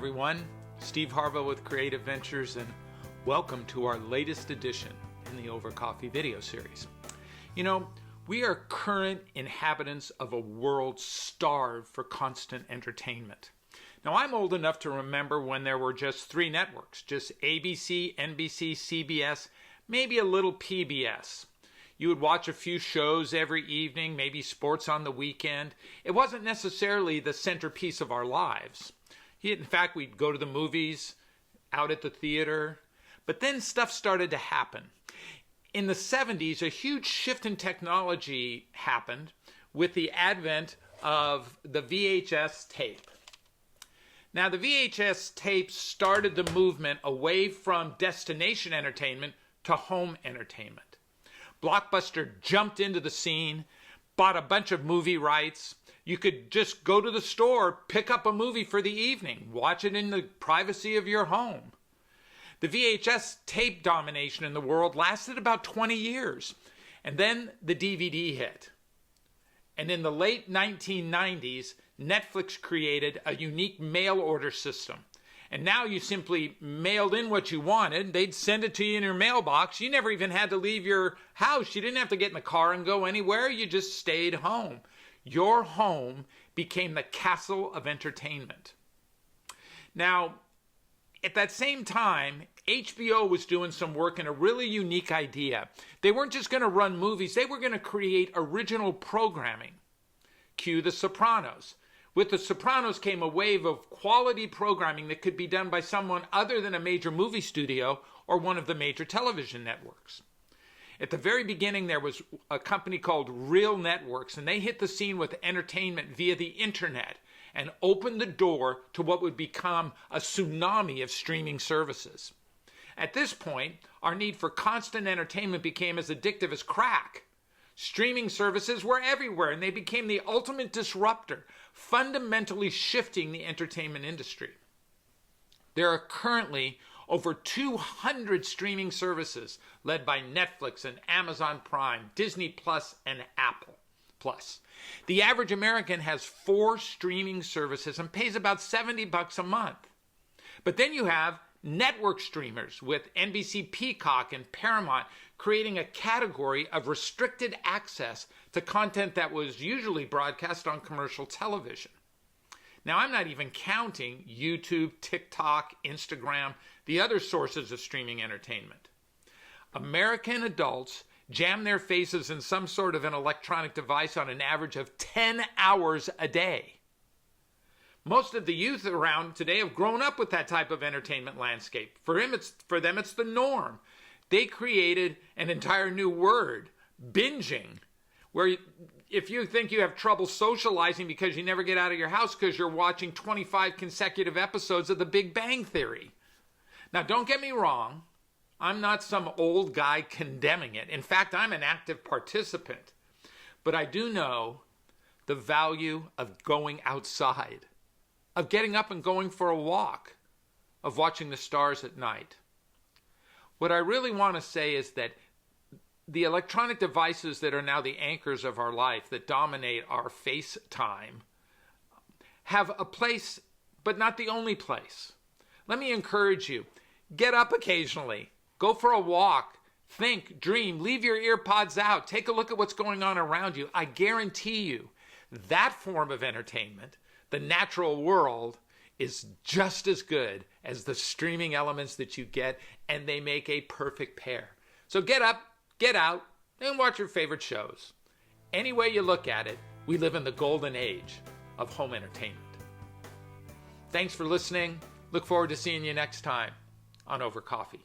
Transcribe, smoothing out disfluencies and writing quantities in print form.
everyone. Steve Harville with Creative Ventures, and welcome to our latest edition in the Over Coffee video series. You know, we are current inhabitants of a world starved for constant entertainment. Now, I'm old enough to remember when there were just three networks, just ABC, NBC, CBS, maybe a little PBS. You would watch a few shows every evening, maybe sports on the weekend. It wasn't necessarily the centerpiece of our lives. In fact, we'd go to the movies, out at the theater. But then stuff started to happen. In the 70s, a huge shift in technology happened with the advent of the VHS tape. Now, the VHS tape started the movement away from destination entertainment to home entertainment. Blockbuster jumped into the scene, bought a bunch of movie rights. You could just go to the store, pick up a movie for the evening, watch it in the privacy of your home. The VHS tape domination in the world lasted about 20 years, and then the DVD hit. And in the late 1990s, Netflix created a unique mail order system. And now you simply mailed in what you wanted. They'd send it to you in your mailbox. You never even had to leave your house. You didn't have to get in the car and go anywhere. You just stayed home. Your home became the castle of entertainment. Now, at that same time, HBO was doing some work in a really unique idea. They weren't just going to run movies. They were going to create original programming. Cue The Sopranos. With The Sopranos came a wave of quality programming that could be done by someone other than a major movie studio or one of the major television networks. At the very beginning, there was a company called Real Networks, and they hit the scene with entertainment via the internet and opened the door to what would become a tsunami of streaming services. At this point, our need for constant entertainment became as addictive as crack. Streaming services were everywhere, and they became the ultimate disruptor, fundamentally shifting the entertainment industry. There are currently over 200 streaming services led by Netflix and Amazon Prime, Disney Plus, and Apple Plus. The average American has 4 streaming services and pays about $70 a month. But then you have network streamers with NBC Peacock and Paramount creating a category of restricted access to content that was usually broadcast on commercial television. Now, I'm not even counting YouTube, TikTok, Instagram, the other sources of streaming entertainment. American adults jam their faces in some sort of an electronic device on an average of 10 hours a day. Most of the youth around today have grown up with that type of entertainment landscape. For them, it's the norm. They created an entire new word, binging, where if you think you have trouble socializing because you never get out of your house because you're watching 25 consecutive episodes of The Big Bang Theory. Now, don't get me wrong. I'm not some old guy condemning it. In fact, I'm an active participant. But I do know the value of going outside, of getting up and going for a walk, of watching the stars at night. What I really want to say is that the electronic devices that are now the anchors of our life, that dominate our face time, have a place, but not the only place. Let me encourage you. Get up occasionally. Go for a walk. Think, dream, leave your ear pods out. Take a look at what's going on around you. I guarantee you that form of entertainment, the natural world, is just as good as the streaming elements that you get, and they make a perfect pair. So get up, get out, and watch your favorite shows. Any way you look at it, we live in the golden age of home entertainment. Thanks for listening. Look forward to seeing you next time on Over Coffee.